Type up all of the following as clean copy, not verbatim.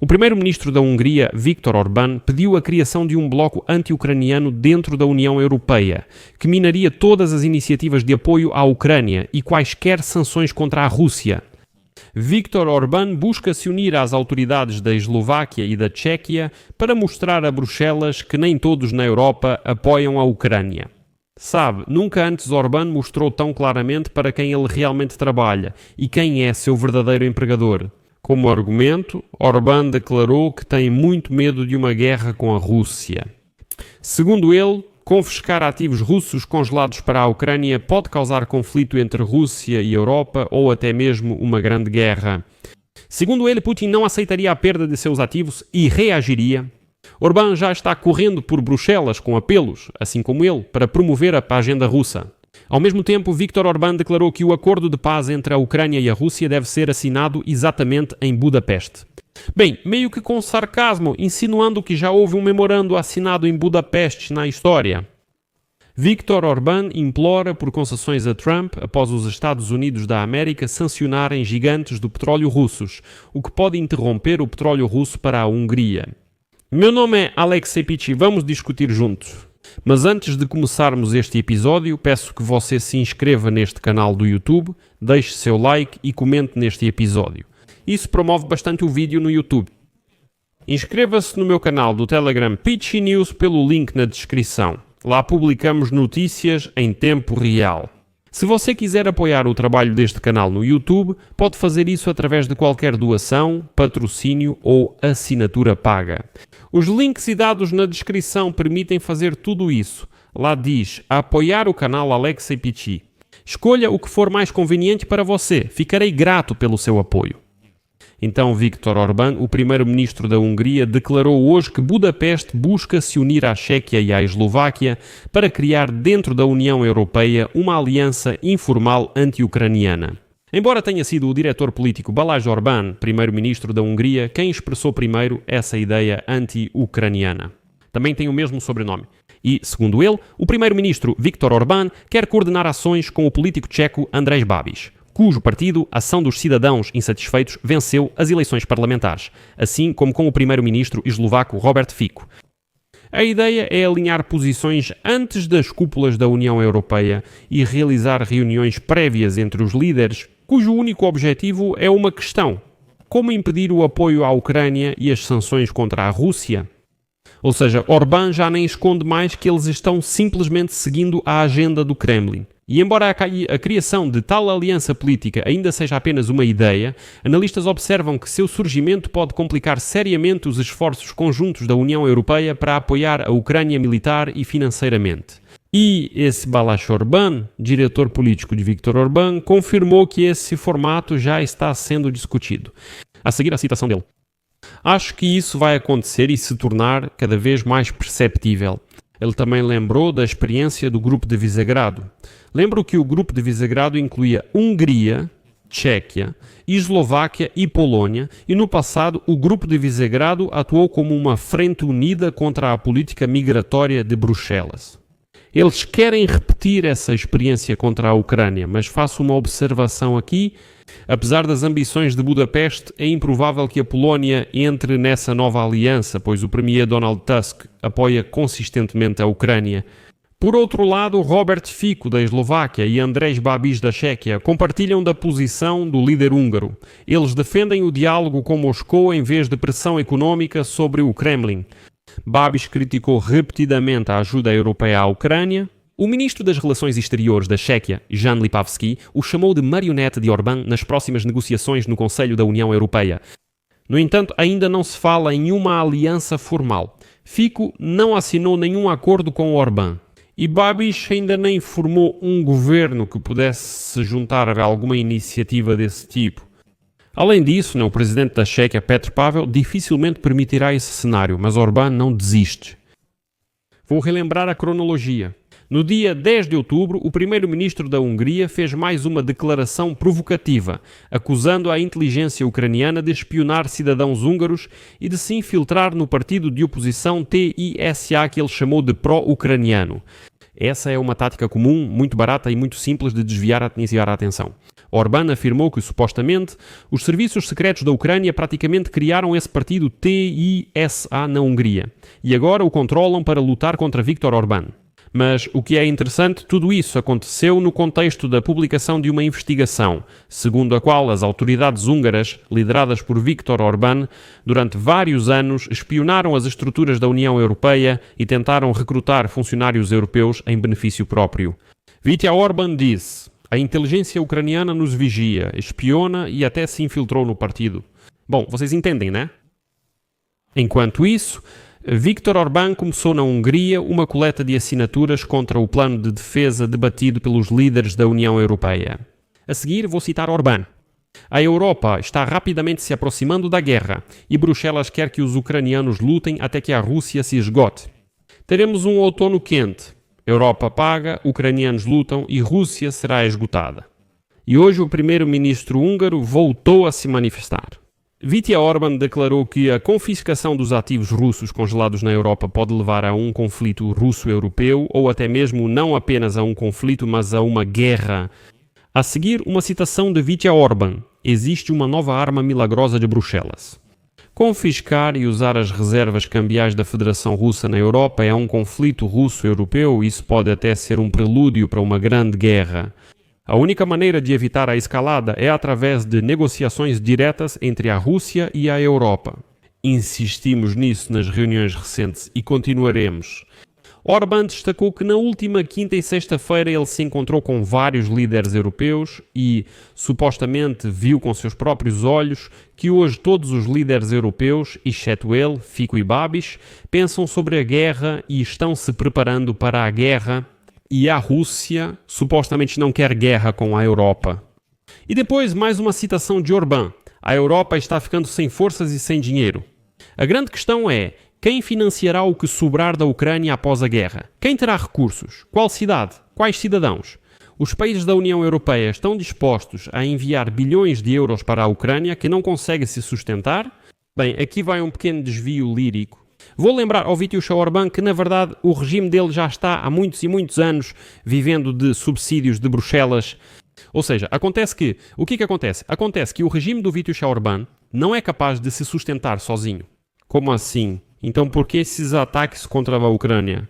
O primeiro-ministro da Hungria, Viktor Orbán, pediu a criação de um bloco anti-ucraniano dentro da União Europeia, que minaria todas as iniciativas de apoio à Ucrânia e quaisquer sanções contra a Rússia. Viktor Orbán busca se unir às autoridades da Eslováquia e da Tchequia para mostrar a Bruxelas que nem todos na Europa apoiam a Ucrânia. Sabe, nunca antes Orbán mostrou tão claramente para quem ele realmente trabalha e quem é seu verdadeiro empregador. Como argumento, Orbán declarou que tem muito medo de uma guerra com a Rússia. Segundo ele, confiscar ativos russos congelados para a Ucrânia pode causar conflito entre Rússia e Europa ou até mesmo uma grande guerra. Segundo ele, Putin não aceitaria a perda de seus ativos e reagiria. Orbán já está correndo por Bruxelas com apelos, assim como ele, para promover a agenda russa. Ao mesmo tempo, Viktor Orbán declarou que o acordo de paz entre a Ucrânia e a Rússia deve ser assinado exatamente em Budapeste. Bem, meio que com sarcasmo, insinuando que já houve um memorando assinado em Budapeste na história. Viktor Orbán implora por concessões a Trump após os Estados Unidos da América sancionarem gigantes do petróleo russos, o que pode interromper o petróleo russo para a Hungria. Meu nome é Alexei Pichi, vamos discutir juntos. Mas antes de começarmos este episódio, peço que você se inscreva neste canal do YouTube, deixe seu like e comente neste episódio. Isso promove bastante o vídeo no YouTube. Inscreva-se no meu canal do Telegram Pichi News pelo link na descrição. Lá publicamos notícias em tempo real. Se você quiser apoiar o trabalho deste canal no YouTube, pode fazer isso através de qualquer doação, patrocínio ou assinatura paga. Os links e dados na descrição permitem fazer tudo isso. Lá diz apoiar o canal Alexei Pichi. Escolha o que for mais conveniente para você. Ficarei grato pelo seu apoio. Então, Viktor Orbán, o primeiro-ministro da Hungria, declarou hoje que Budapeste busca se unir à Chequia e à Eslováquia para criar dentro da União Europeia uma aliança informal anti-ucraniana. Embora tenha sido o diretor político Balázs Orbán, primeiro-ministro da Hungria, quem expressou primeiro essa ideia anti-ucraniana. Também tem o mesmo sobrenome. E, segundo ele, o primeiro-ministro Viktor Orbán quer coordenar ações com o político tcheco Andrej Babiš, cujo partido, Ação dos Cidadãos Insatisfeitos, venceu as eleições parlamentares, assim como com o primeiro-ministro eslovaco Robert Fico. A ideia é alinhar posições antes das cúpulas da União Europeia e realizar reuniões prévias entre os líderes, cujo único objetivo é uma questão: como impedir o apoio à Ucrânia e as sanções contra a Rússia? Ou seja, Orbán já nem esconde mais que eles estão simplesmente seguindo a agenda do Kremlin. E embora a criação de tal aliança política ainda seja apenas uma ideia, analistas observam que seu surgimento pode complicar seriamente os esforços conjuntos da União Europeia para apoiar a Ucrânia militar e financeiramente. E esse Balázs Orbán, diretor político de Viktor Orbán, confirmou que esse formato já está sendo discutido. A seguir a citação dele. Acho que isso vai acontecer e se tornar cada vez mais perceptível. Ele também lembrou da experiência do Grupo de Visegrado. Lembro que o Grupo de Visegrado incluía Hungria, Tchequia, Eslováquia e Polónia, e no passado o Grupo de Visegrado atuou como uma frente unida contra a política migratória de Bruxelas. Eles querem repetir essa experiência contra a Ucrânia, mas faço uma observação aqui. Apesar das ambições de Budapeste, é improvável que a Polónia entre nessa nova aliança, pois o premier Donald Tusk apoia consistentemente a Ucrânia. Por outro lado, Robert Fico, da Eslováquia, e Andrej Babiš, da Chequia, compartilham da posição do líder húngaro. Eles defendem o diálogo com Moscou em vez de pressão económica sobre o Kremlin. Babiš criticou repetidamente a ajuda europeia à Ucrânia. O ministro das Relações Exteriores da Chequia, Jan Lipavsky, o chamou de marionete de Orbán nas próximas negociações no Conselho da União Europeia. No entanto, ainda não se fala em uma aliança formal. Fico não assinou nenhum acordo com Orbán. E Babiš ainda nem formou um governo que pudesse se juntar a alguma iniciativa desse tipo. Além disso, o presidente da Chequia, Petr Pavel, dificilmente permitirá esse cenário, mas Orbán não desiste. Vou relembrar a cronologia. No dia 10 de outubro, o primeiro-ministro da Hungria fez mais uma declaração provocativa, acusando a inteligência ucraniana de espionar cidadãos húngaros e de se infiltrar no partido de oposição TISA, que ele chamou de pró-ucraniano. Essa é uma tática comum, muito barata e muito simples de desviar a atenção. Orbán afirmou que, supostamente, os serviços secretos da Ucrânia praticamente criaram esse partido TISA na Hungria e agora o controlam para lutar contra Viktor Orbán. Mas o que é interessante, tudo isso aconteceu no contexto da publicação de uma investigação, segundo a qual as autoridades húngaras, lideradas por Viktor Orbán, durante vários anos espionaram as estruturas da União Europeia e tentaram recrutar funcionários europeus em benefício próprio. Viktor Orbán disse: a inteligência ucraniana nos vigia, espiona e até se infiltrou no partido. Bom, vocês entendem, né? Enquanto isso, Viktor Orbán começou na Hungria uma coleta de assinaturas contra o plano de defesa debatido pelos líderes da União Europeia. A seguir, vou citar Orbán. A Europa está rapidamente se aproximando da guerra e Bruxelas quer que os ucranianos lutem até que a Rússia se esgote. Teremos um outono quente. Europa paga, ucranianos lutam e Rússia será esgotada. E hoje o primeiro-ministro húngaro voltou a se manifestar. Viktor Orbán declarou que a confiscação dos ativos russos congelados na Europa pode levar a um conflito russo-europeu ou até mesmo não apenas a um conflito, mas a uma guerra. A seguir, uma citação de Viktor Orbán: existe uma nova arma milagrosa de Bruxelas. Confiscar e usar as reservas cambiais da Federação Russa na Europa é um conflito russo-europeu e isso pode até ser um prelúdio para uma grande guerra. A única maneira de evitar a escalada é através de negociações diretas entre a Rússia e a Europa. Insistimos nisso nas reuniões recentes e continuaremos. Orbán destacou que na última quinta e sexta-feira ele se encontrou com vários líderes europeus e, supostamente, viu com seus próprios olhos que hoje todos os líderes europeus, exceto ele, Fico e Babiš, pensam sobre a guerra e estão se preparando para a guerra. E a Rússia supostamente não quer guerra com a Europa. E depois mais uma citação de Orbán: a Europa está ficando sem forças e sem dinheiro. A grande questão é: quem financiará o que sobrar da Ucrânia após a guerra? Quem terá recursos? Qual cidade? Quais cidadãos? Os países da União Europeia estão dispostos a enviar bilhões de euros para a Ucrânia que não consegue se sustentar? Bem, aqui vai um pequeno desvio lírico. Vou lembrar ao Viktor Orbán que, na verdade, o regime dele já está há muitos e muitos anos vivendo de subsídios de Bruxelas. Ou seja, o que acontece? Acontece que o regime do Viktor Orbán não é capaz de se sustentar sozinho. Como assim? Então por que esses ataques contra a Ucrânia?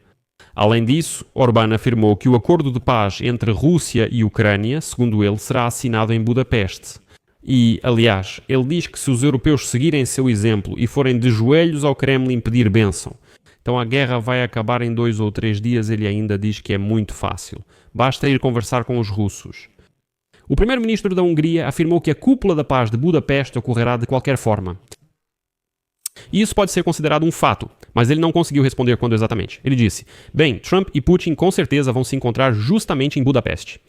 Além disso, Orbán afirmou que o acordo de paz entre Rússia e Ucrânia, segundo ele, será assinado em Budapeste. E, aliás, ele diz que se os europeus seguirem seu exemplo e forem de joelhos ao Kremlin pedir bênção, então a guerra vai acabar em 2 ou 3 dias, ele ainda diz que é muito fácil. Basta ir conversar com os russos. O primeiro-ministro da Hungria afirmou que a cúpula da paz de Budapeste ocorrerá de qualquer forma. E isso pode ser considerado um fato, mas ele não conseguiu responder quando exatamente. Ele disse: bem, Trump e Putin com certeza vão se encontrar justamente em Budapeste.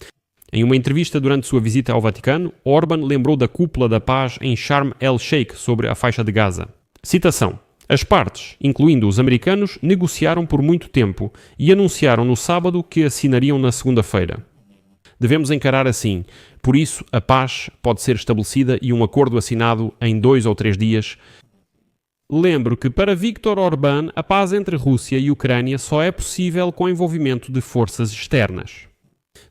Em uma entrevista durante sua visita ao Vaticano, Orbán lembrou da cúpula da paz em Sharm el-Sheikh sobre a faixa de Gaza. Citação: as partes, incluindo os americanos, negociaram por muito tempo e anunciaram no sábado que assinariam na segunda-feira. Devemos encarar assim, por isso a paz pode ser estabelecida e um acordo assinado em 2 ou 3 dias. Lembro que para Viktor Orbán a paz entre Rússia e Ucrânia só é possível com o envolvimento de forças externas.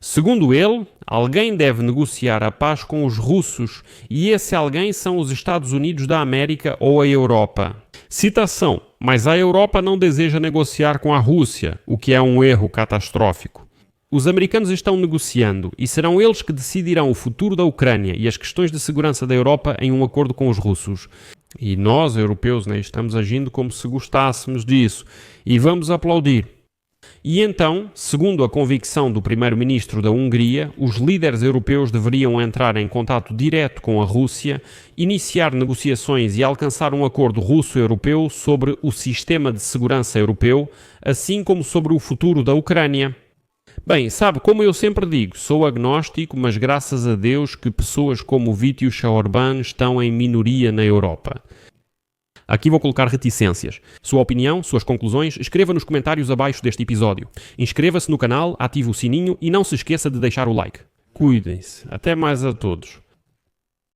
Segundo ele, alguém deve negociar a paz com os russos e esse alguém são os Estados Unidos da América ou a Europa. Citação: mas a Europa não deseja negociar com a Rússia, o que é um erro catastrófico. Os americanos estão negociando e serão eles que decidirão o futuro da Ucrânia e as questões de segurança da Europa em um acordo com os russos. E nós, europeus, estamos agindo como se gostássemos disso e vamos aplaudir. E então, segundo a convicção do primeiro-ministro da Hungria, os líderes europeus deveriam entrar em contato direto com a Rússia, iniciar negociações e alcançar um acordo russo-europeu sobre o sistema de segurança europeu, assim como sobre o futuro da Ucrânia. Bem, sabe, como eu sempre digo, sou agnóstico, mas graças a Deus que pessoas como Viktor Orbán estão em minoria na Europa. Aqui vou colocar reticências. Sua opinião, suas conclusões, escreva nos comentários abaixo deste episódio. Inscreva-se no canal, ative o sininho e não se esqueça de deixar o like. Cuidem-se. Até mais a todos.